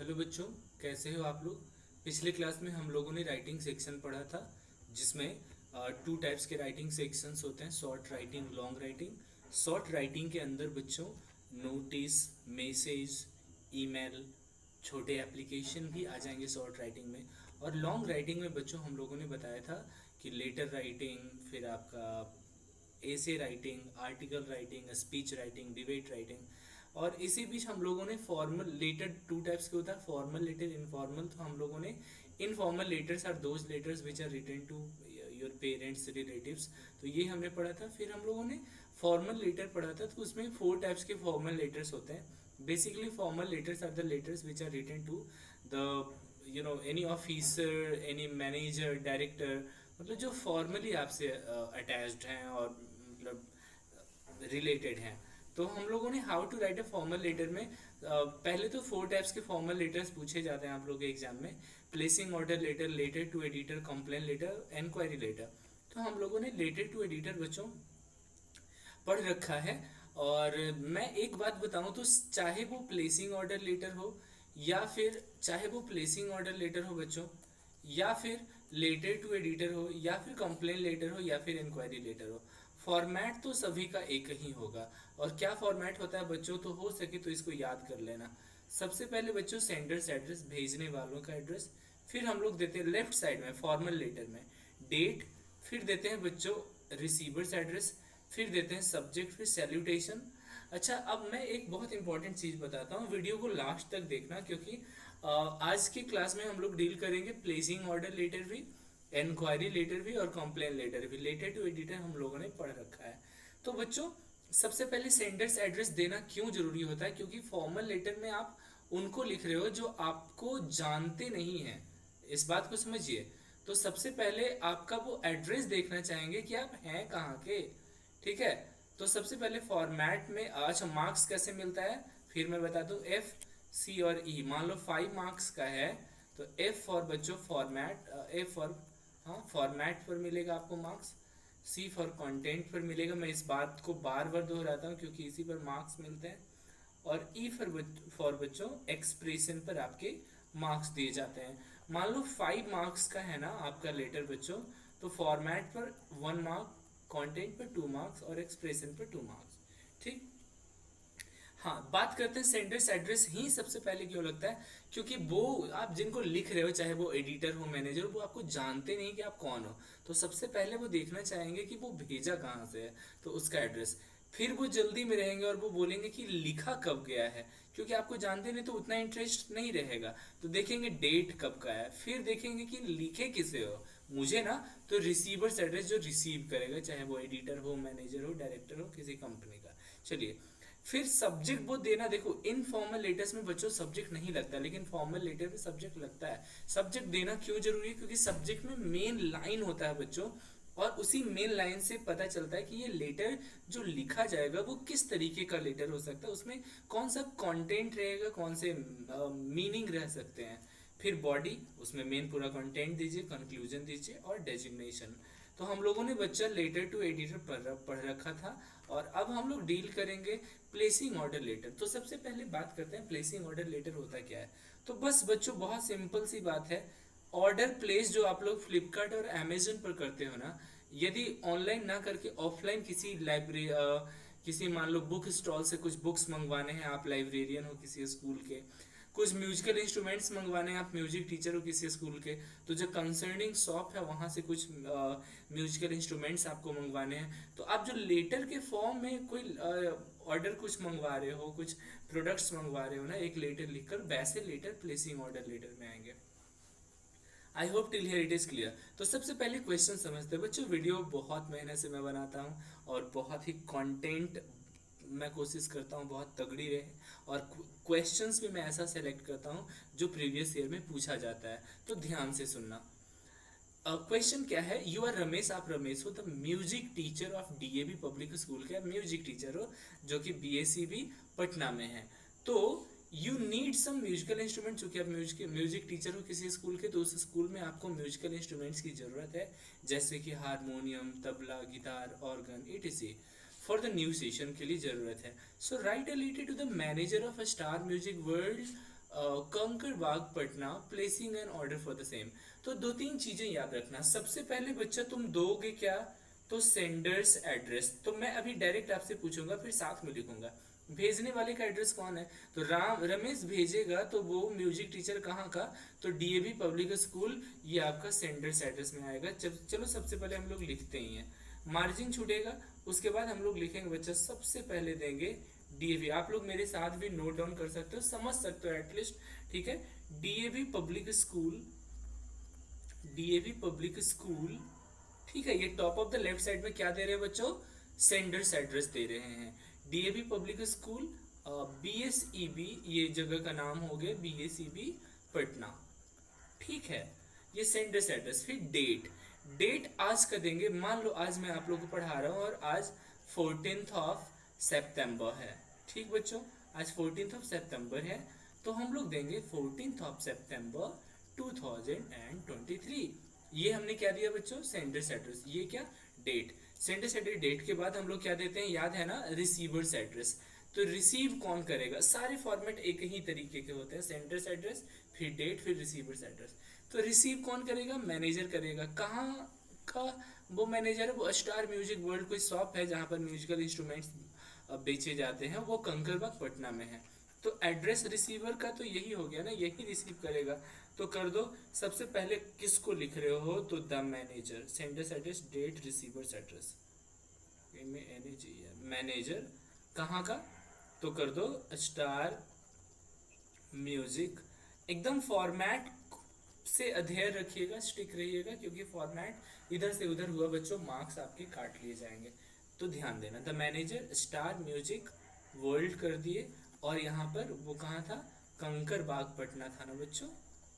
Hello बच्चों, कैसे हो आप लोग। पिछले क्लास में हम लोगों ने राइटिंग सेक्शन पढ़ा था, जिसमें टू टाइप्स के राइटिंग सेक्शंस होते हैं, short writing, long writing. Short writing के अंदर बच्चों नोटिस, मैसेज, ईमेल, छोटे एप्लीकेशन भी आ जाएंगे शॉर्ट राइटिंग में। और लॉन्ग राइटिंग में बच्चों हम लोगों ने बताया था कि लेटर राइटिंग, फिर आपका essay writing, article writing, speech writing, debate writing. और इसी बीच हम लोगों ने फॉर्मल लेटर, टू टाइप्स के होता है, फॉर्मल लेटर, इनफॉर्मल। तो हम लोगों ने informal letters are those letters which are written to your parents, relatives. तो ये हमने पढ़ा था। फिर हम लोगों ने फॉर्मल लेटर पढ़ा था, तो उसमें 4 टाइप्स के फॉर्मल लेटर्स होते हैं। Basically formal letters are the letters which are written to the any officer, any manager, director, मतलब जो फॉर्मली आपसे अटैच्ड हैं और मतलब रिलेटेड हैं। तो हम लोगों ने how to write a formal letter में पहले तो 4 टाइप्स के फॉर्मल लेटर्स पूछे जाते हैं आप लोग के एग्जाम में। Placing order letter, letter to editor, complain letter, enquiry letter. तो हम लोगों ने लेटर टू एडिटर बच्चों पढ़ रखा है। और मैं एक बात बताऊं तो चाहे वो प्लेसिंग ऑर्डर लेटर हो, या फिर चाहे वो प्लेसिंग ऑर्डर लेटर हो बच्चों, या फिर लेटर टू एडिटर हो, या फिर कंप्लेन लेटर हो, या फिर इंक्वायरी लेटर हो, फॉर्मेट तो सभी का एक ही होगा। और क्या फॉर्मेट होता है बच्चों, तो हो सके तो इसको याद कर लेना। सबसे पहले बच्चों सेंडर्स एड्रेस, भेजने वालों का एड्रेस। फिर हम लोग देते हैं लेफ्ट साइड में फॉर्मल लेटर में डेट। फिर देते हैं बच्चों रिसीवर्स एड्रेस। फिर देते हैं सब्जेक्ट, फिर सैल्यूटेशन। अच्छा, अब मैं एक बहुत इंपॉर्टेंट चीज बताता हूँ, वीडियो को लास्ट तक देखना, क्योंकि आज की क्लास में हम लोग डील करेंगे प्लेसिंग ऑर्डर लेटर भी, इंक्वायरी लेटर भी, और कंप्लेन लेटर भी। लेटर टू एडिटर हम लोगों ने पढ़ रखा है। तो बच्चों सबसे पहले सेंडर्स एड्रेस देना क्यों जरूरी होता है, क्योंकि फॉर्मल लेटर में आप उनको लिख रहे हो जो आपको जानते नहीं हैं। इस बात को समझिए। तो सबसे पहले आपका वो एड्रेस देखना चाहेंगे कि आप हैं कहाँ के। ठीक है। तो सबसे पहले फॉर्मेट में, अच्छा मार्क्स कैसे मिलता है फिर मैं बता दूं। एफ, सी और ई, मान लो 5 मार्क्स का है, तो एफ फॉर बच्चों फॉर्मेट, एफ फॉर, हाँ फॉर्मेट पर मिलेगा आपको मार्क्स। सी फॉर कंटेंट पर मिलेगा। मैं इस बात को बार बार दोहराता हूँ क्योंकि इसी पर मार्क्स मिलते हैं। और ई फॉर बच्चों एक्सप्रेशन पर आपके मार्क्स दिए जाते हैं। मान लो 5 मार्क्स का है ना आपका लेटर बच्चों, तो फॉर्मेट पर 1 मार्क, कंटेंट पर 2 मार्क्स, और एक्सप्रेशन पर 2 मार्क्स। ठीक। हाँ, बात करते हैं सेंडर्स एड्रेस ही सबसे पहले क्यों लगता है, क्योंकि वो आप जिनको लिख रहे हो, चाहे वो एडिटर हो, मैनेजर हो, वो आपको जानते नहीं कि आप कौन हो। तो सबसे पहले वो देखना चाहेंगे कि वो भेजा कहाँ से है, तो उसका एड्रेस। फिर वो जल्दी में रहेंगे और वो बोलेंगे कि लिखा कब गया है, क्योंकि आपको जानते नहीं तो उतना इंटरेस्ट नहीं रहेगा। तो देखेंगे डेट कब का है, फिर देखेंगे कि लिखे किसे हो मुझे ना। तो रिसीवर्स एड्रेस, जो रिसीव करेगा, चाहे वो एडिटर हो, मैनेजर हो, डायरेक्टर हो, किसी कंपनी का। चलिए, फिर सब्जेक्ट वो देना। देखो इनफॉर्मल लेटर्स में बच्चों सब्जेक्ट नहीं लगता, लेकिन फॉर्मल लेटर में सब्जेक्ट लगता है। सब्जेक्ट देना क्यों जरूरी है, क्योंकि सब्जेक्ट में मेन लाइन होता है बच्चों, और उसी मेन लाइन से पता चलता है कि ये लेटर जो लिखा जाएगा वो किस तरीके का लेटर हो सकता है, उसमें कौन सा कंटेंट रहेगा, कौन से मीनिंग रह सकते हैं। फिर बॉडी, उसमें मेन पूरा कंटेंट दीजिए, कंक्लूजन दीजिए, और डेजिग्नेशन। तो हम लोगों ने बच्चा लेटर टू एडिटर पढ़ रखा था। और अब हम लोग डील करेंगे प्लेसिंग ऑर्डर लेटर। तो सबसे पहले बात करते हैं प्लेसिंग ऑर्डर लेटर होता क्या है। तो बस बच्चों बहुत सिंपल सी बात है। ऑर्डर प्लेस जो आप लोग फ्लिपकार्ट और अमेजन पर करते हो ना, यदि ऑनलाइन ना करके ऑफलाइन किसी लाइब्रेरी, किसी मान लो बुक स्टॉल से कुछ बुक्स मंगवाने हैं, आप लाइब्रेरियन हो किसी स्कूल के, कुछ म्यूजिकल इंस्ट्रूमेंट्स मंगवाने हैं, आप म्यूजिक टीचर हो किसी स्कूल के, तो जो कंसर्निंग शॉप है वहां से कुछ म्यूजिकल इंस्ट्रूमेंट्स आपको मंगवाने हैं, तो आप जो लेटर के फॉर्म में कोई ऑर्डर कुछ मंगवा रहे हो, कुछ प्रोडक्ट्स मंगवा रहे हो ना, एक लेटर लिखकर, वैसे लेटर प्लेसिंग ऑर्डर लेटर में आएंगे। I hope till here it is clear. तो सबसे पहले क्वेश्चन समझते हैं बच्चों। वीडियो बहुत मेहनत से मैं बनाता हूँ, और बहुत ही कंटेंट मैं कोशिश करता हूँ बहुत तगड़ी रहे, और क्वेश्चंस भी मैं ऐसा सेलेक्ट करता हूँ जो प्रीवियस ईयर में पूछा जाता है। तो ध्यान से सुनना। क्वेश्चन क्या है, यू आर रमेश, आप रमेश हो, the music teacher of DAV public school के म्यूजिक टीचर हो, जो कि बीएससी भी पटना में है। तो you need some musical instrument, चूंकि आप म्यूजिक टीचर हो किसी स्कूल के, तो उस स्कूल में आपको म्यूजिकल इंस्ट्रूमेंट्स की जरूरत है, जैसे कि harmonium, tabla, guitar, organ, ETC. For the new session के लिए जरूरत है। So write a letter to the manager of a star music world Kankarbagh Patna placing an order for the same. तो दो तीन चीजें याद रखना। सबसे पहले बच्चा तुम दोगे क्या, तो सेंडर्स एड्रेस। तो मैं अभी डायरेक्ट आपसे पूछूंगा फिर साथ में लिखूंगा। भेजने वाले का एड्रेस कौन है, तो रमेश भेजेगा, तो वो म्यूजिक टीचर कहाँ का, तो डीएवी पब्लिक स्कूल, ये आपका सेंडर्स एड्रेस में आएगा। चलो सबसे पहले हम लोग लिखते ही हैं, मार्जिन छूटेगा, उसके बाद हम लोग लिखेंगे बच्चा, सबसे पहले देंगे डीएवी। आप लोग मेरे साथ भी नोट डाउन कर सकते हो, समझ सकते हो एटलीस्ट, ठीक है। DAV public school, DAV public school, ठीक है। ये top of the left side में क्या दे रहे हैं बच्चों, सेंडर्स एड्रेस दे रहे हैं। डीएवी पब्लिक स्कूल, बीएसईबी, ये जगह का नाम हो गया बीएसईबी पटना, ठीक है। ये सेंडर्स एड्रेस। फिर डेट, डेट आज का देंगे। मान लो आज मैं आप लोगों को पढ़ा रहा हूँ और आज 14th ऑफ सितंबर है, ठीक बच्चों, आज 14th ऑफ सितंबर है, तो हम लोग देंगे 14th ऑफ सितंबर 2023। ये हमने क्या दिया बच्चों, सेंडर्स एड्रेस। ये क्या, डेट, सेंडर्स एड्रेस। डेट के बाद हम लोग क्या देते हैं, याद है ना, रिसीवर्स एड्रेस। तो रिसीव कौन करेगा, सारे फॉर्मेट एक ही तरीके के होते हैं, सेंडर्स एड्रेस, फिर डेट, फिर रिसीवर्स एड्रेस। तो रिसीव कौन करेगा, मैनेजर करेगा। कहाँ का वो मैनेजर है, वो स्टार म्यूजिक वर्ल्ड कोई शॉप है जहाँ पर म्यूजिकल इंस्ट्रूमेंट्स बेचे जाते हैं, वो कंकड़बाग पटना में है। तो एड्रेस रिसीवर का तो यही हो गया ना, यही रिसीव करेगा। तो कर दो, सबसे पहले किसको लिख रहे हो, तो the manager, sender's address, date, receiver's address, manager कहाँ का, तो कर दो स्टार म्यूजिक। एकदम फॉर्मेट से अध्ययन रखिएगा, स्टिक रहिएगा, क्योंकि फॉर्मेट इधर से उधर हुआ बच्चों, मार्क्स आपके काट लिए जाएंगे, तो ध्यान देना। The manager star music world कर दिए, और यहाँ पर वो कहाँ था, कंकड़बाग पटना था ना बच्चों,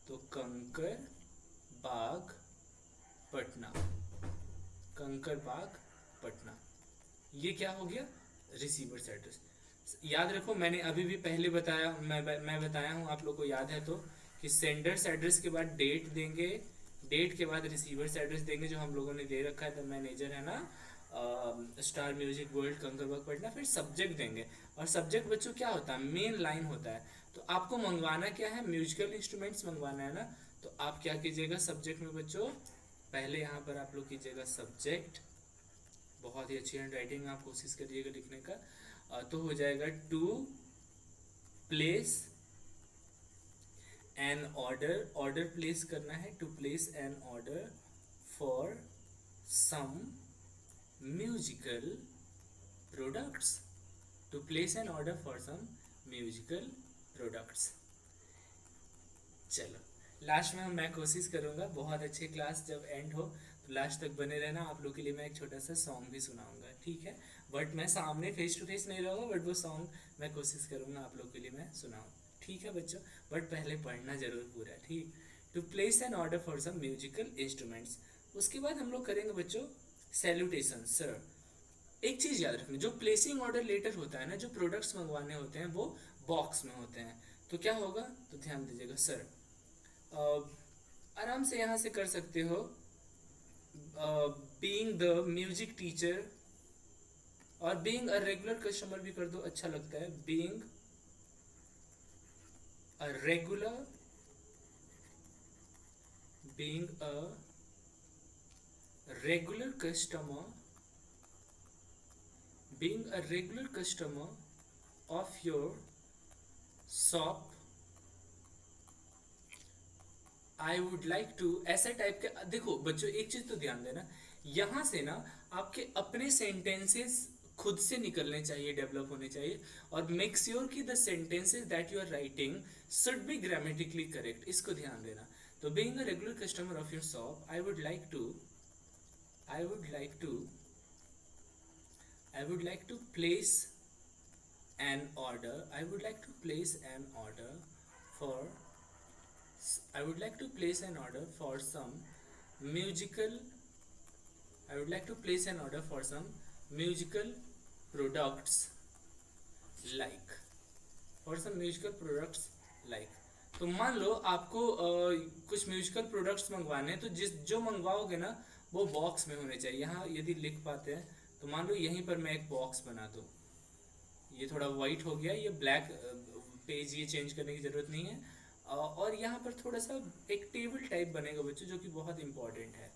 तो कंकड़बाग पटना, कंकड़बाग पटना, ये क्या हो गया, रिसीवर्स एड्रेस। याद रखो, मैंने अभी भी पहले बताया, मैं बताया हूँ, आप लोग को याद है तो, कि सेंडर्स एड्रेस के बाद डेट देंगे, डेट के बाद रिसीवर्स एड्रेस देंगे, जो हम लोगों ने दे रखा है, द मैनेजर है ना, star music world Kankarbagh Patna. फिर सब्जेक्ट देंगे, और सब्जेक्ट बच्चों क्या होता है, मेन लाइन होता है। तो आपको मंगवाना क्या है, म्यूजिकल इंस्ट्रूमेंट्स मंगवाना है ना, तो आप क्या कीजिएगा सब्जेक्ट में बच्चों, पहले यहाँ पर आप लोग कीजिएगा सब्जेक्ट, बहुत ही अच्छी हैंड राइटिंग में आप कोशिश करिएगा लिखने का, तो हो जाएगा to place an order, order place करना है, to place an order for some musical products, to place an order for some musical products. चलो लास्ट में मैं कोशिश करूंगा, बहुत अच्छी क्लास जब एंड हो तो लास्ट तक बने रहना। आप लोग के लिए मैं एक छोटा सा सॉन्ग भी सुनाऊंगा, ठीक है, बट मैं सामने फेस टू फेस नहीं रहूँगा, बट वो सॉन्ग मैं कोशिश करूंगा आप लोग के लिए मैं सुनाऊँ, ठीक है बच्चों, बट पहले पढ़ना जरूर पूरा, ठीक। To place an order for some musical instruments, उसके बाद हम लोग करेंगे बच्चों सैल्यूटेशन, सर। एक चीज़ याद रखना, जो प्लेसिंग ऑर्डर लेटर होता है ना, जो प्रोडक्ट्स मंगवाने होते हैं वो बॉक्स में होते हैं, तो क्या होगा, तो ध्यान दीजिएगा सर। आराम से यहाँ से कर सकते हो, बीइंग द म्यूजिक टीचर, और बीइंग अ रेगुलर कस्टमर भी कर दो, अच्छा लगता है, being a regular, being a regular customer, being a regular customer of your shop, I would like to, ऐसा टाइप के। देखो बच्चों एक चीज तो ध्यान देना, यहाँ से ना आपके अपने सेंटेंसेस खुद से निकलने चाहिए, डेवलप होने चाहिए, और मेक श्योर कि the sentences that you are writing should be grammatically correct, इसको ध्यान देना। तो being a regular customer of your shop, I would like to place an order, I would like to place an order for, I would like to place an order for some musical, I would like to place an order for some musical products like, for some musical products like। तो मान लो आपको कुछ musical products मंगवाने हैं, तो जो मंगवाओगे ना वो बॉक्स में होने चाहिए। यहाँ यदि लिख पाते हैं तो मान लो यहीं पर मैं एक बॉक्स बना दूँ, ये थोड़ा वाइट हो गया, ये ब्लैक पेज ये चेंज करने की ज़रूरत नहीं है। और यहाँ पर थोड़ा सा एक टेबल टाइप बनेगा बच्चों, जो कि बहुत इंपॉर्टेंट है,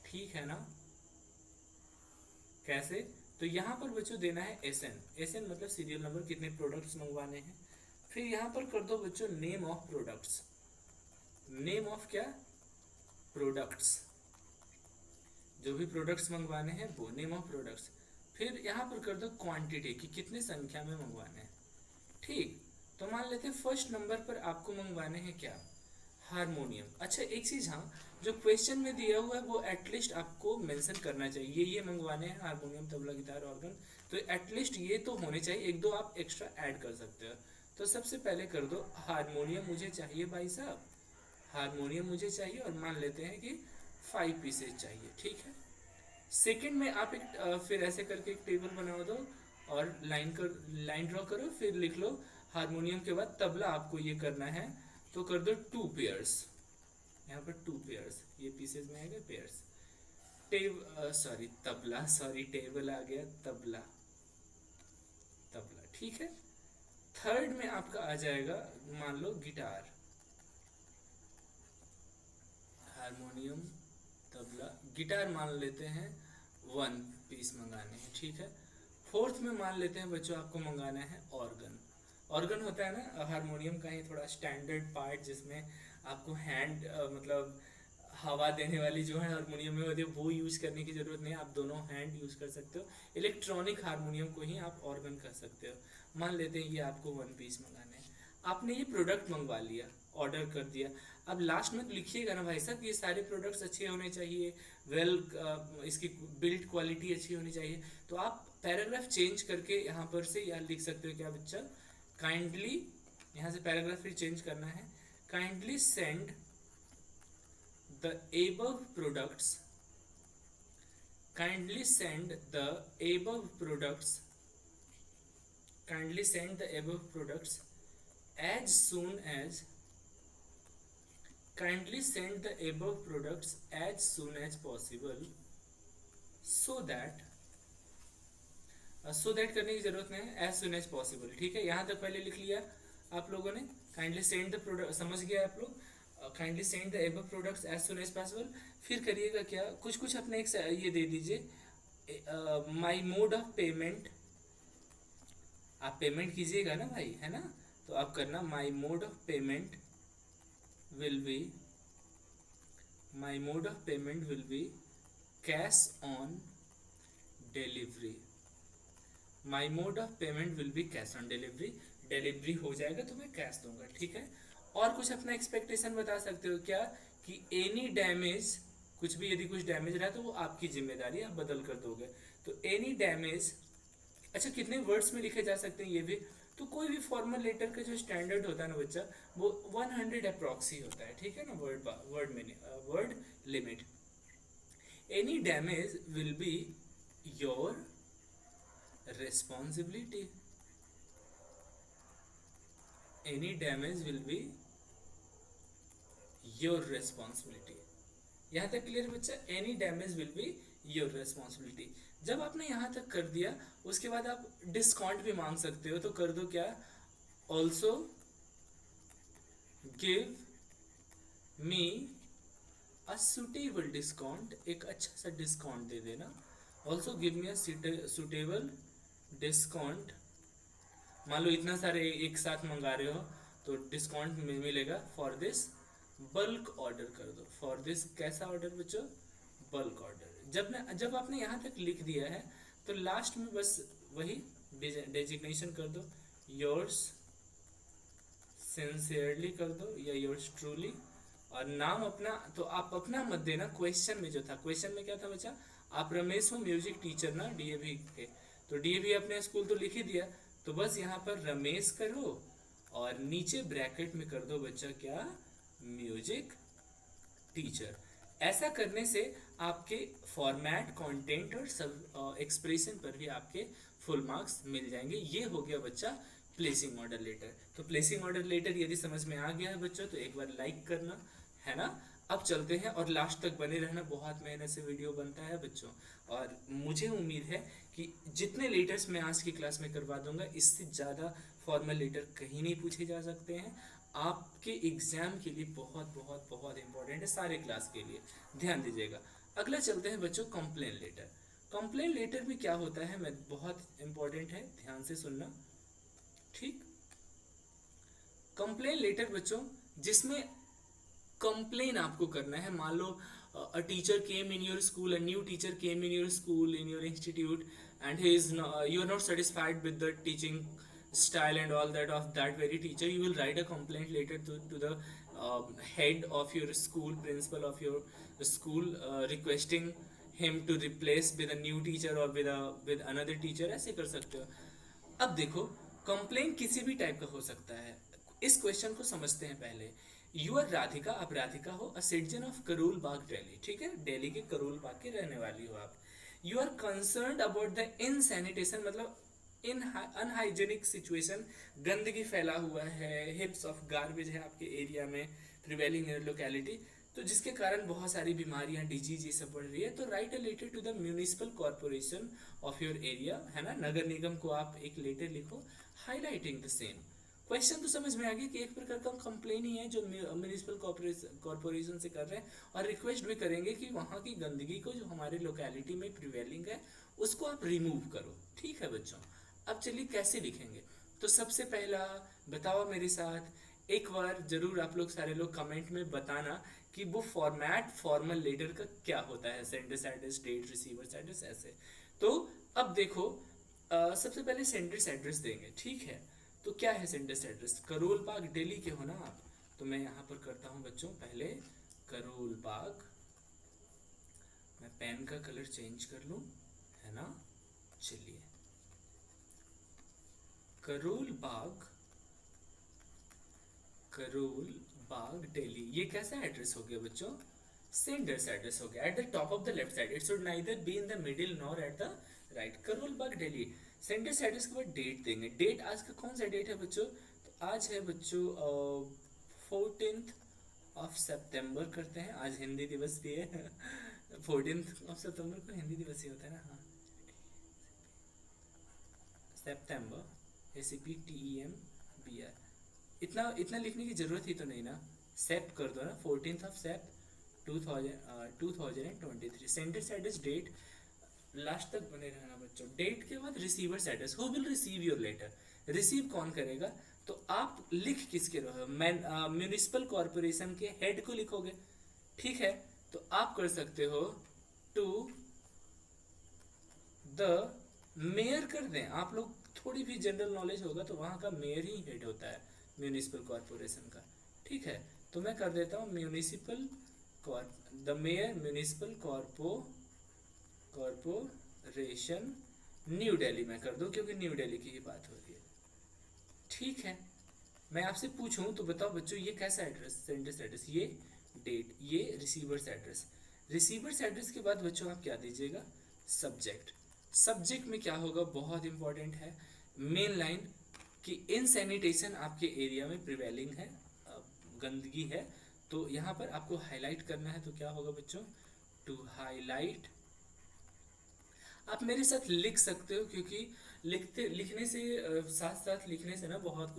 ठीक है ना। कैसे, तो यहाँ पर बच्चों देना है एसएन। एसएन मतलब सीरियल नंबर, कितने प्रोडक्ट्स मंगवाने हैं। फिर यहाँ पर कर दो बच्चों name of products. Name of क्या, प्रोडक्ट्स, जो भी प्रोडक्ट्स मंगवाने हैं वो नेम ऑफ प्रोडक्ट्स। फिर यहाँ पर कर दो क्वांटिटी, कि कितने संख्या में मंगवाने हैं, ठीक। तो मान लेते हैं फर्स्ट नंबर पर आपको मंगवाने हैं क्या, हारमोनियम। अच्छा एक चीज, हाँ, जो क्वेश्चन में दिया हुआ है वो एटलीस्ट आपको मेंशन करना चाहिए, ये मंगवाने हैं हारमोनियम, तबला, गिटार, ऑर्गन, तो एटलीस्ट ये तो होने चाहिए, एक दो आप एक्स्ट्रा ऐड कर सकते हो। तो सबसे पहले कर दो हारमोनियम मुझे चाहिए भाई साहब, हारमोनियम मुझे चाहिए, और मान लेते हैं कि 5 पीसेज चाहिए, ठीक है। सेकंड में आप एक फिर ऐसे करके एक टेबल बना दो और लाइन ड्रॉ करो, फिर लिख लो हारमोनियम के बाद तबला आपको ये करना है, तो कर दो 2 पेयर्स, यहाँ पर 2 पेयर्स, ये पीसेज में आएगा पेयर्स। टेबल आ गया, तबला, तबला, ठीक है। थर्ड में आपका आ जाएगा मान लो गिटार, हारमोनियम, तबला, गिटार मान लेते हैं 1 पीस मंगाने हैं, ठीक है। फोर्थ में मान लेते हैं बच्चों आपको मंगाना है ऑर्गन। ऑर्गन होता है ना हारमोनियम का ही थोड़ा स्टैंडर्ड पार्ट, जिसमें आपको हैंड मतलब हवा देने वाली जो है हारमोनियम में होती है वो यूज करने की जरूरत नहीं है, आप दोनों हैंड यूज कर सकते हो। इलेक्ट्रॉनिक हारमोनियम को ही आप ऑर्गन कर सकते हो। मान लेते हैं ये आपको 1 पीस मंगाने हैं, आपने ये प्रोडक्ट मंगवा लिया, ऑर्डर कर दिया। अब लास्ट में लिखिएगा ना भाई साहब, ये सारे प्रोडक्ट्स अच्छे होने चाहिए, इसकी बिल्ड क्वालिटी अच्छी होनी चाहिए। तो आप पैराग्राफ चेंज करके यहाँ पर से यहाँ लिख सकते हो क्या बच्चा, काइंडली, यहाँ से पैराग्राफ फिर चेंज करना है, kindly send the above products, kindly send the above products, kindly send the above products as soon as, kindly send the above products as soon as possible, so that करने की जरूरत नहीं है, as soon as possible, ठीक है। यहाँ तक पहले लिख लिया आप लोगों ने, kindly send the product, समझ गया आप लोग, kindly send the above products as soon as possible. फिर करिएगा क्या, कुछ कुछ अपने एक ये दे दीजिए, माई मोड ऑफ पेमेंट, आप पेमेंट कीजिएगा ना भाई, है ना, तो आप करना माई mode of payment will be, my mode of payment will be cash on delivery, my mode of payment will be cash on delivery, delivery हो जाएगा तो मैं कैश दूंगा, ठीक है। और कुछ अपना एक्सपेक्टेशन बता सकते हो क्या, कि एनी डैमेज, कुछ भी यदि कुछ डैमेज रहा तो वो आपकी जिम्मेदारी, आप बदल कर दोगे। तो एनी डैमेज, अच्छा कितने वर्ड्स में लिखे जा सकते हैं ये भी, तो कोई भी फॉर्मल लेटर का जो स्टैंडर्ड होता है ना बच्चा, वो 100 अप्रॉक्स ही होता है, ठीक है ना, word limit. Any damage will be your responsibility, any damage will be your responsibility। यहाँ तक क्लियर बच्चा, any damage will be your responsibility। जब आपने यहाँ तक कर दिया, उसके बाद आप डिस्काउंट भी मांग सकते हो, तो कर दो क्या, also give me a suitable discount, एक अच्छा सा डिस्काउंट दे देना, also give me a suitable discount. मान लो इतना सारे एक साथ मंगा रहे हो तो डिस्काउंट मिलेगा फॉर दिस बल्क ऑर्डर, कर दो फॉर दिस कैसा ऑर्डर बच्चों, बल्क ऑर्डर। जब आपने यहाँ तक लिख दिया है तो लास्ट में बस वही डेजिग्नेशन कर दो, योर्स सिंसियरली कर दो या योर्स ट्रूली, और नाम अपना तो आप अपना मत देना, क्वेश्चन में जो था, क्वेश्चन में क्या था बच्चा, आप रमेश हो म्यूजिक टीचर ना डीएवी के, तो डीएवी अपने स्कूल तो लिख ही दिया, तो बस यहाँ पर रमेश करो और नीचे ब्रैकेट में कर दो बच्चा क्या, म्यूजिक टीचर। ऐसा करने से आपके फॉर्मेट, कंटेंट और सब एक्सप्रेशन पर भी आपके फुल मार्क्स मिल जाएंगे। ये हो गया बच्चा प्लेसिंग ऑर्डर लेटर। तो प्लेसिंग ऑर्डर लेटर यदि समझ में आ गया है बच्चों तो एक बार लाइक करना, है ना। अब चलते हैं और लास्ट तक बने रहना, बहुत मेहनत से वीडियो बनता है बच्चों, और मुझे उम्मीद है कि जितने लेटर्स मैं आज की क्लास में करवा दूंगा इससे ज़्यादा फॉर्मल लेटर कहीं नहीं पूछे जा सकते हैं। आपके एग्जाम के लिए बहुत बहुत बहुत इंपॉर्टेंट है, सारे क्लास के लिए, ध्यान दीजिएगा। अगला चलते हैं बच्चों कंप्लेन लेटर। कंप्लेन लेटर में क्या होता है, मैं बहुत इंपॉर्टेंट है, ध्यान से सुनना, ठीक। कंप्लेन लेटर बच्चों जिसमें कंप्लेन आपको करना है। मान लो a teacher came in your school, a new teacher came in your school, in your institute, and he is you are not satisfied with the teaching style and all that of that very teacher. You will write a complaint later to the head of your school, principal of your school, requesting him to replace with a new teacher or with another teacher, ऐसे कर सकते हो। अब देखो complain किसी भी type का हो सकता है। इस क्वेश्चन को समझते हैं पहले। यू आर राधिका, आप राधिका हो, a citizen of Karol Bagh Delhi, ठीक है, दिल्ली के करोल बाग के रहने वाली हो आप। You are concern about the insanitation, मतलब इन अनहाइजेनिक सिचुएशन, गंदगी फैला हुआ है, हिप्स ऑफ गार्बेज है आपके एरिया में, प्रिवेलिंग इन लोकेलिटी, तो जिसके कारण बहुत सारी बीमारियां, डिजीज ये सब बढ़ रही है। तो write a letter to the municipal corporation of your area, है ना, नगर निगम को आप एक लेटर लिखो हाईलाइटिंग द सेम। क्वेश्चन तो समझ में आ गया कि एक प्रकार का कंप्लेन ही है जो म्यूनिसिपल कॉर्पोरेशन से कर रहे हैं, और रिक्वेस्ट भी करेंगे कि वहाँ की गंदगी को जो हमारे लोकेलिटी में प्रिवेलिंग है उसको आप रिमूव करो, ठीक है बच्चों। अब चलिए कैसे लिखेंगे। तो सबसे पहला बताओ मेरे साथ, एक बार जरूर आप लोग सारे लोग कमेंट में बताना कि वो फॉर्मेट फॉर्मल लेटर का क्या होता है, sender's address, date, receiver's address, ऐसे। तो अब देखो सबसे पहले सेंडर्स एड्रेस देंगे, ठीक है। तो क्या है सेंडर्स एड्रेस, करोल बाग दिल्ली के हो ना आप, तो मैं यहाँ पर करता हूँ बच्चों पहले करोल बाग, मैं पेन का कलर चेंज कर लूँ, है ना। चलिए करोल बाग, करोल बाग दिल्ली, ये कैसा एड्रेस हो गया बच्चों, सेंडर्स एड्रेस हो गया। At the top of the left side, it should neither be in the middle nor at the right. Karol Bagh Delhi, sender's address के बाद डेट देंगे। डेट आज का कौन सा डेट है बच्चों, तो आज है बच्चों 14th ऑफ सितंबर करते हैं, आज हिंदी दिवस भी है 14th ऑफ सितंबर को हिंदी दिवस ही होता है ना, हाँ, सितंबर, SEPTEMBR, इतना इतना लिखने की जरूरत ही तो नहीं ना, सेप कर दो ना, 14th of Sep 2023। Sender's address, date, last तक बने रहना बच्चों। डेट के बाद receiver's address, who will receive your letter, receive कौन करेगा, तो आप लिख किसके रहो, म्यूनिसिपल कॉर्पोरेशन के हेड को लिखोगे, ठीक है। तो आप कर सकते हो टू द मेयर कर दें, आप लोग थोड़ी भी जनरल नॉलेज होगा तो वहाँ का मेयर ही हेड होता है म्यूनिसिपल कॉर्पोरेशन का, ठीक है। तो मैं कर देता हूँ municipal the mayor municipal corporation new Delhi में कर दो, क्योंकि न्यू दिल्ली की ही बात हो रही है, ठीक है। मैं आपसे पूछूं तो बताओ बच्चों ये कैसा एड्रेस, सेंडर्स एड्रेस, ये डेट, ये रिसीवर्स एड्रेस। रिसीवर्स एड्रेस के बाद बच्चों आप क्या दीजिएगा, सब्जेक्ट। सब्जेक्ट में क्या होगा, बहुत इंपॉर्टेंट है, मेन लाइन कि इनसैनिटेशन आपके एरिया में प्रिवेलिंग है, गंदगी है, तो यहाँ पर आपको हाईलाइट करना है। तो क्या होगा बच्चों, टू हाईलाइट। आप मेरे साथ लिख सकते हो, क्योंकि लिखने से साथ साथ लिखने से ना बहुत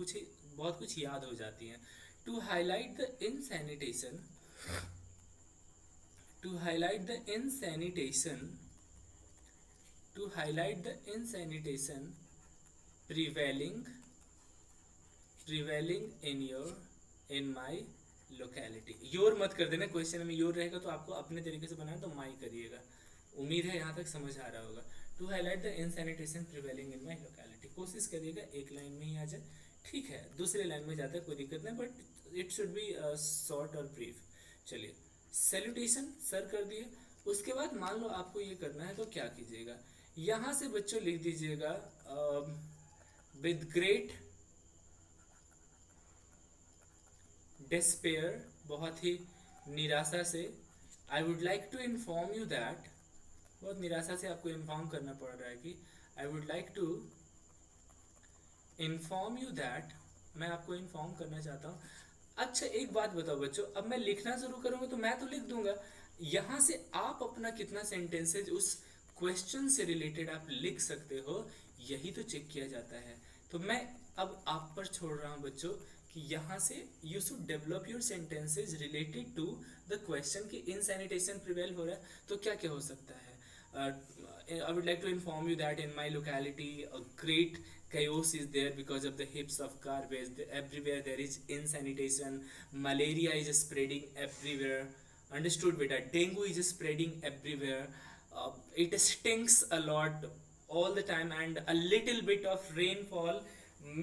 कुछ याद हो जाती है। To highlight the insanitation, to highlight the insanitation, to highlight the insanitation prevailing in my locality. Your मत कर देना, क्वेश्चन में योर रहेगा तो आपको अपने तरीके से बनाना, तो माई करिएगा। उम्मीद है यहाँ तक समझ आ रहा होगा। To highlight the insanitation prevailing in my locality, कोशिश करिएगा एक लाइन में ही आ जाए, ठीक है। दूसरे लाइन में जाता है कोई दिक्कत नहीं, but it should be short और ब्रीफ। चलिए सैल्यूटेशन सर कर दिए। उसके बाद मान लो आपको ये करना है तो क्या कीजिएगा, यहाँ से बच्चों लिख दीजिएगा विद ग्रेट डिस्पेयर, बहुत ही निराशा से, I would like to inform you that, बहुत निराशा से आपको इन्फॉर्म करना पड़ रहा है कि I would like to inform you that, मैं आपको इन्फॉर्म करना चाहता हूँ। अच्छा एक बात बताओ बच्चों, अब मैं लिखना शुरू करूँगा तो मैं तो लिख दूंगा, यहाँ से आप अपना कितना सेंटेंसेज उस क्वेश्चन से रिलेटेड आप लिख सकते हो, यही तो चेक किया जाता है। तो मैं अब आप पर छोड़ रहा हूँ बच्चों कि यहाँ से you should develop your sentences related to the question कि इन सैनिटेशन प्रिवेल हो रहा है तो क्या क्या हो सकता है. I would like to inform you that in my locality a great chaos is there because of the heaps of garbage. Everywhere there is insanitation. Malaria is spreading everywhere. Understood, beta? Dengue is spreading everywhere. It stinks a lot all the time, and a little bit of rainfall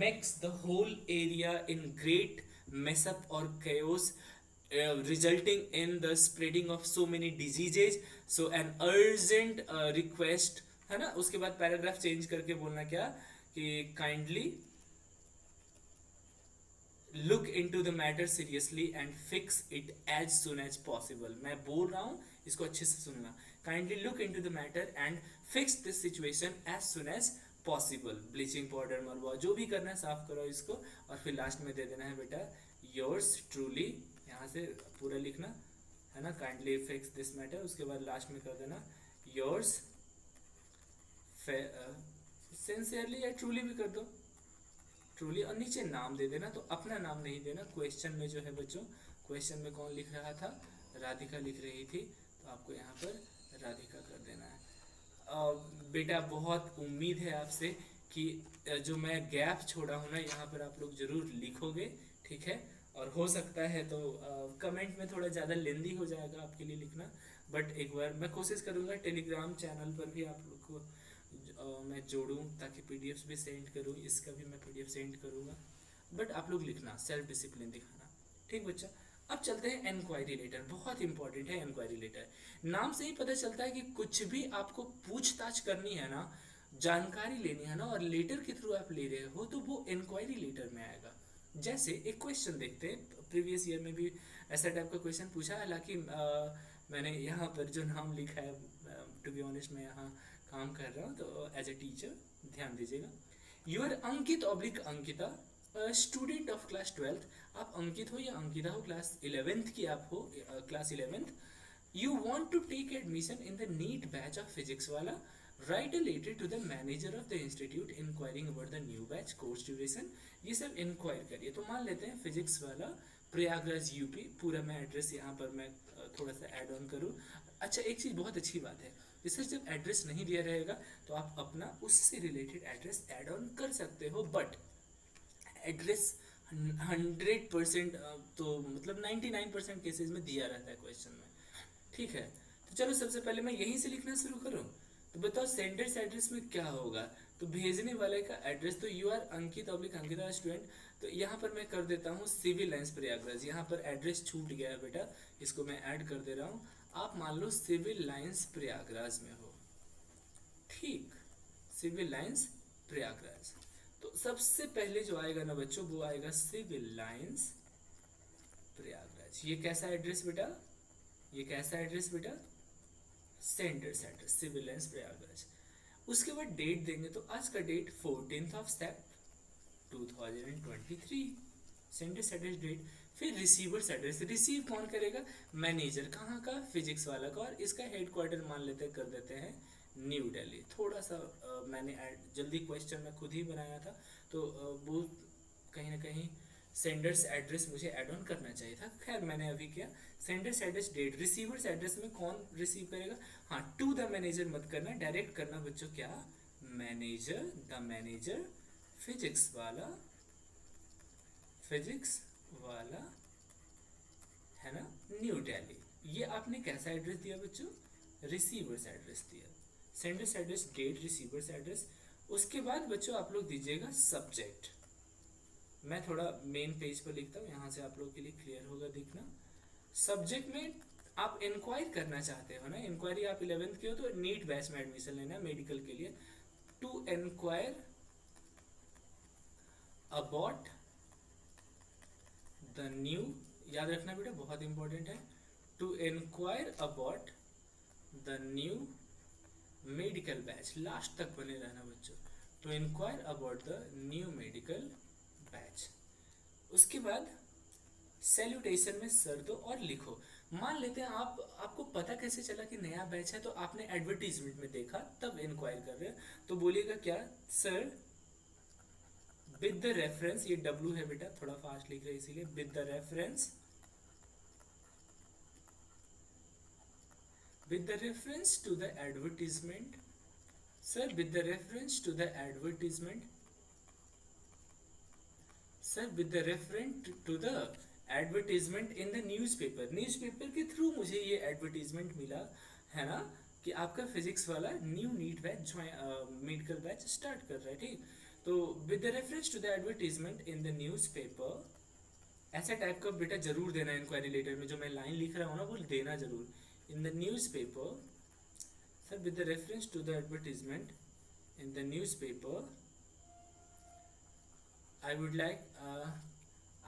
makes the whole area in great mess up or chaos, resulting in the spreading of so many diseases. So an urgent request है ना. उसके बाद paragraph change करके बोलना क्या कि kindly look into the matter seriously and fix it as soon as possible. मैं बोल रहा हूँ, इसको अच्छे से सुनना. Kindly look into the matter and fix this situation as soon as possible. Bleaching powder मरवाओ, जो भी करना है साफ करो इसको. और फिर लास्ट में दे देना है बेटा योर्स ट्रूली. यहाँ से पूरा लिखना है ना. Kindly fix this matter. उसके बाद लास्ट में कर देना योर्स सिंसियरली या ट्रूली भी कर दो, ट्रूली. और नीचे नाम दे देना. तो अपना नाम नहीं देना. क्वेश्चन में जो है बच्चों, क्वेश्चन में कौन लिख रहा था, राधिका लिख रही थी, तो आपको यहाँ पर राधिका कर देना है. बेटा बहुत उम्मीद है आपसे कि जो मैं गैप छोड़ा हूँ ना यहाँ पर आप लोग जरूर लिखोगे, ठीक है. और हो सकता है तो कमेंट में थोड़ा ज़्यादा लेंदी हो जाएगा आपके लिए लिखना, बट एक बार मैं कोशिश करूँगा टेलीग्राम चैनल पर भी आप लोग को मैं जोड़ूँ ताकि पीडीएफ्स भी सेंड करूँ. इसका भी मैं पीडीएफ सेंड करूँगा, बट आप लोग लिखना, सेल्फ डिसिप्लिन दिखाना, ठीक बच्चा. अब चलते हैं इंक्वायरी लेटर. बहुत इंपॉर्टेंट है इंक्वायरी लेटर. नाम से ही पता चलता है कि कुछ भी आपको पूछताछ करनी है ना, जानकारी लेनी है ना, और लेटर के थ्रू आप ले रहे हो तो वो इंक्वायरी लेटर में आएगा. जैसे एक क्वेश्चन देखते हैं, प्रीवियस ईयर में भी ऐसा टाइप का क्वेश्चन पूछा. हालांकि मैंने यहाँ पर जो नाम लिखा है, टू बी ऑनेस्ट मैं यहाँ काम कर रहा हूँ तो एज ए टीचर ध्यान दीजिएगा. Your Ankit oblique Ankita, student of class 12th. आप अंकित हो या अंकिता हो, क्लास 11th की आप हो, class 11th. You want to take admission in the NEET batch of physics वाला. Write a letter to the manager of the institute inquiring about the new batch, course duration. ये सब inquire करिए. तो मान लेते हैं फिजिक्स वाला Prayagraj UP. पूरा मैं एड्रेस यहाँ पर मैं थोड़ा सा ऐड ऑन करूँ. अच्छा, एक चीज़ बहुत अच्छी बात है, जैसे जब एड्रेस नहीं दिया रहेगा तो आप अपना उससे रिलेटेड एड्रेस ऐड ऑन कर सकते हो. बट एड्रेस 100% तो मतलब 99% केसेस में दिया रहता है क्वेश्चन में, ठीक है. तो चलो सबसे पहले मैं यहीं से लिखना शुरू करूँ. तो बताओ सेंडर्स एड्रेस में क्या होगा. तो भेजने वाले का एड्रेस, तो you are Ankit oblique Ankita student. तो यहाँ पर मैं कर देता हूँ सिविल लाइंस प्रयागराज. यहाँ पर एड्रेस छूट गया है बेटा, इसको मैं ऐड कर दे रहा हूँ. आप मान लो सिविल लाइंस प्रयागराज में हो, ठीक, सिविल लाइंस प्रयागराज. तो सबसे पहले जो आएगा ना बच्चों वो आएगा सिविल लाइंस प्रयागराज. ये कैसा एड्रेस बेटा, ये कैसा एड्रेस बेटा, sender's address Civil Lines Prayagraj. उसके बाद डेट देंगे तो आज का date 14th of Sep 2023, sender's address date. फिर रिसीवर्स एड्रेस, रिसीव कौन करेगा, मैनेजर. कहाँ का, फिजिक्स वाला का. और इसका हेडक्वार्टर मान लेते कर देते हैं न्यू दिल्ली. थोड़ा सा मैंने जल्दी क्वेश्चन में खुद ही बनाया था तो वो कहीं ना कहीं सेंडर्स एड्रेस मुझे ऐड ऑन करना चाहिए था. खैर मैंने अभी किया. Sender's address date. Receiver's address में कौन रिसीव करेगा, हाँ टू द मैनेजर मत करना, डायरेक्ट करना बच्चों क्या, मैनेजर, द मैनेजर फिजिक्स वाला, फिजिक्स वाला है ना, न्यू दिल्ली. ये आपने कैसा एड्रेस दिया बच्चों, रिसीवर्स एड्रेस दिया. Sender's address date, receiver's address. उसके बाद बच्चों आप लोग दीजिएगा सब्जेक्ट. मैं थोड़ा मेन पेज पर लिखता हूँ, यहाँ से आप लोग के लिए क्लियर होगा दिखना. सब्जेक्ट में आप इंक्वायर करना चाहते हो ना, इंक्वायरी आप 11th की हो तो नीट बैच में एडमिशन लेना है मेडिकल के लिए. To inquire about the new, याद रखना बेटा बहुत इंपॉर्टेंट है. To inquire about the new medical batch. Last तक बने रहना बच्चों. To inquire about the new medical batch. उसके बाद सैल्यूटेशन में सर दो और लिखो. मान लेते हैं आपको पता कैसे चला कि नया बैच है, तो आपने एडवर्टीजमेंट में देखा तब इंक्वायर कर रहे हैं. तो बोलिएगा क्या, सर विद द रेफरेंस, ये W है बेटा, थोड़ा फास्ट लिख रहे हैं इसीलिए, with the reference, with the reference to the advertisement, sir, with the reference to the advertisement, sir, with the reference to the advertisement in the newspaper, newspaper के through मुझे ये एडवर्टीजमेंट मिला है ना कि आपका फिजिक्स वाला new NEET batch medical batch start कर रहा है, ठीक। तो with the reference to the advertisement in the newspaper, ऐसा टाइप का बेटा जरूर देना इंक्वायरी लेटर में, जो मैं लाइन लिख रहा हूँ ना वो देना जरूर। इन the newspaper, sir, with the reference to the advertisement in the newspaper, I would like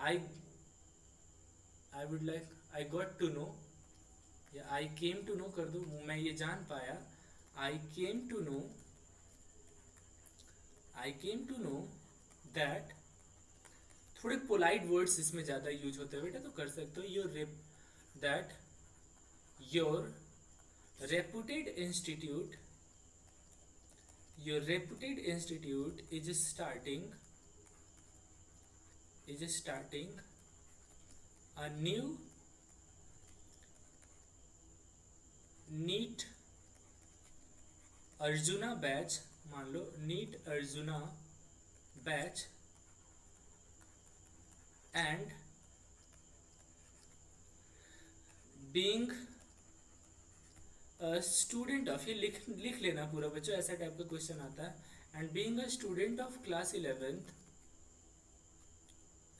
I I would like I got to know, या I came to know कर दो, मैं ये जान पाया, I came to know, I came to know that, थोड़े polite words इसमें ज़्यादा यूज होते हैं बेटा, तो कर सकते हो that your reputed institute, your reputed institute is starting a new NEET arjuna batch, मान लो NEET arjuna batch, and being student of, ये लिख लेना पूरा बच्चों, ऐसा टाइप का क्वेश्चन आता है, and being a student of class 11th,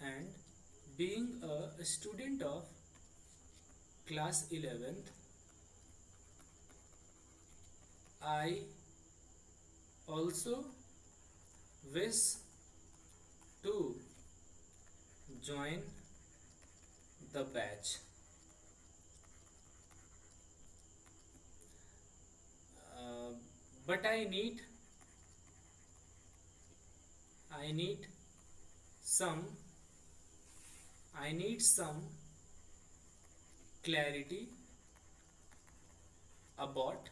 and being a student of class 11th, I also wish to join the batch, but I need some clarity about,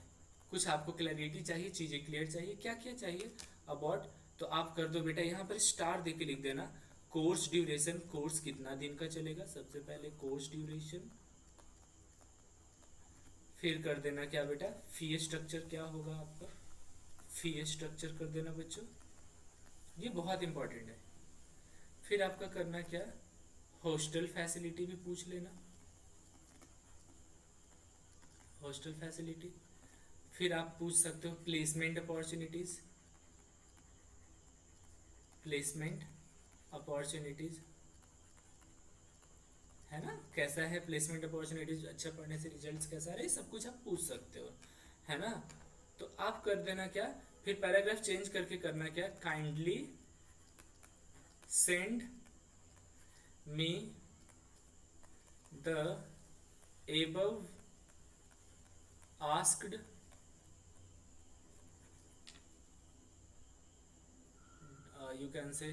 कुछ आपको क्लैरिटी चाहिए, चीजें क्लियर चाहिए, क्या क्या चाहिए अबाउट, तो आप कर दो बेटा यहाँ पर स्टार देके लिख देना, कोर्स ड्यूरेशन, कोर्स कितना दिन का चलेगा, सबसे पहले कोर्स ड्यूरेशन, फिर कर देना क्या बेटा, फी स्ट्रक्चर क्या होगा आपका, फी स्ट्रक्चर कर देना बच्चों, ये बहुत इंपॉर्टेंट है। फिर आपका करना क्या, हॉस्टल फैसिलिटी भी पूछ लेना, हॉस्टल फैसिलिटी, फिर आप पूछ सकते हो प्लेसमेंट अपॉर्चुनिटीज, प्लेसमेंट अपॉर्चुनिटीज है ना, कैसा है प्लेसमेंट अपॉर्चुनिटीज, अच्छा पढ़ने से रिजल्ट्स कैसा रहे, सब कुछ आप पूछ सकते हो, है ना। तो आप कर देना क्या, फिर पैराग्राफ चेंज करके करना क्या, kindly send me the above asked you can say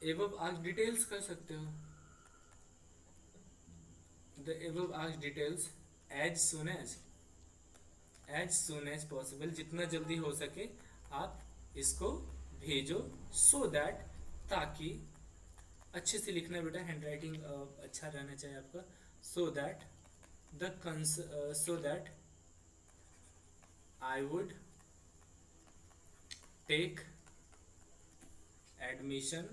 above asked details कर सकते हो, the above asked details as soon as possible, जितना जल्दी हो सके आप इसको भेजो, so that, ताकि, अच्छे से लिखना बेटा, हैंड राइटिंग अच्छा रहना चाहिए आपका, so that I would take admission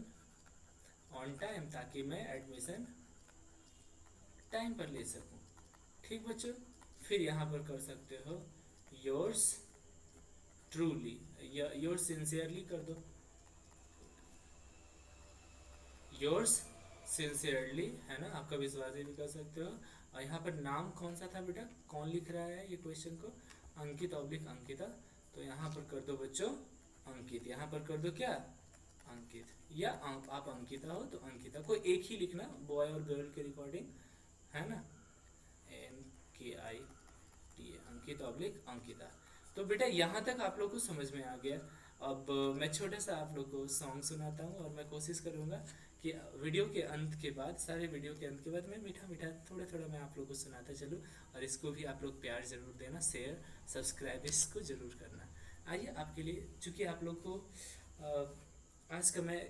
on time, ताकि मैं एडमिशन टाइम पर ले सकूं, ठीक बच्चों। फिर यहाँ पर कर सकते हो योर्स ट्रूली, या योर्स सिंसियरली कर दो, योर्स सिंसियरली, है ना, आपका विश्वासी भी कर सकते हो। और यहाँ पर नाम कौन सा था बेटा, कौन लिख रहा है ये क्वेश्चन को, अंकित ऑब्लिक अंकिता, तो यहाँ पर कर दो बच्चों अंकित, यहाँ पर कर दो क्या अंकित, या आप अंकिता हो तो अंकिता, कोई एक ही लिखना, बॉय और गर्ल के रिकॉर्डिंग, है ना, NKIT अंकित ऑब्लिक अंकिता। तो बेटा यहाँ तक आप लोग को समझ में आ गया। अब मैं छोटा सा आप लोग को सॉन्ग सुनाता हूँ, और मैं कोशिश करूँगा कि वीडियो के अंत के बाद, सारे वीडियो के अंत के बाद मैं मीठा मीठा थोड़ा थोड़ा मैं आप लोग को सुनाता चलूँ, और इसको भी आप लोग प्यार ज़रूर देना, शेयर सब्सक्राइब इसको ज़रूर करना। आइए आपके लिए, चूँकि आप लोग को आज का मैं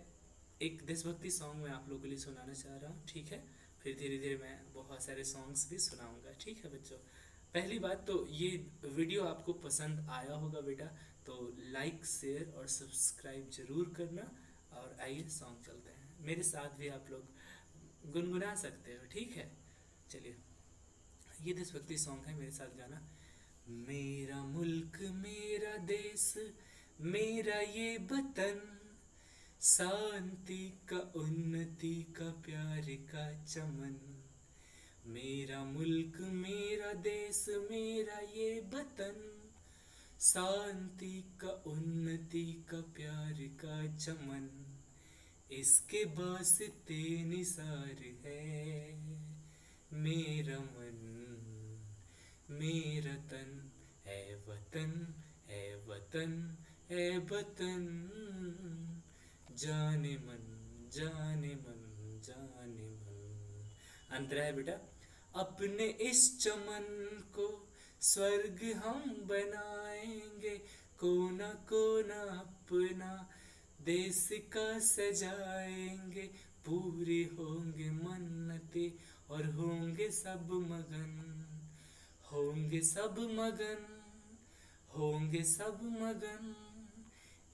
एक देशभक्ति सॉन्ग मैं आप लोगों के लिए सुनाना चाह रहा हूँ, ठीक है। फिर धीरे धीरे मैं बहुत सारे सॉन्ग्स भी सुनाऊंगा, ठीक है बच्चों। पहली बात तो ये वीडियो आपको पसंद आया होगा बेटा, तो लाइक शेयर और सब्सक्राइब जरूर करना। और आइए सॉन्ग चलते हैं, मेरे साथ भी आप लोग गुनगुना सकते हो, ठीक है। चलिए, ये देशभक्ति सॉन्ग है, मेरे साथ गाना। मेरा मुल्क मेरा देश मेरा ये वतन, शांति का उन्नति का प्यार का चमन। मेरा मुल्क मेरा देश मेरा ये वतन, शांति का उन्नति का प्यार का चमन। इसके वास्ते निसार है मेरा मन, मेरा तन है वतन, है वतन, है वतन। जाने मन, जाने मन, जाने मन। अंतरा है बेटा। अपने इस चमन को स्वर्ग हम बनाएंगे, कोना कोना अपना देश का सजाएंगे। पूरी होंगे मन्नतें और होंगे सब मगन, होंगे सब मगन, होंगे सब मगन।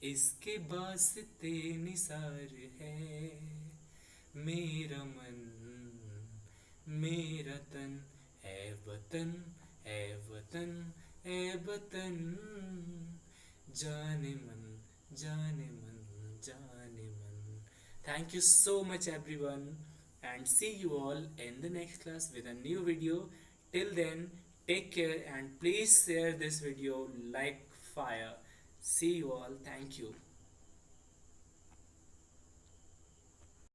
इसके वास्ते निसार है मेरा मन, मेरा तन है वतन, है वतन, है वतन। जाने मन, जाने मन, जाने मन। Thank you so much everyone, and see you all in the next class with a new video. Till then, take care and please share this video like fire. See you all. Thank you.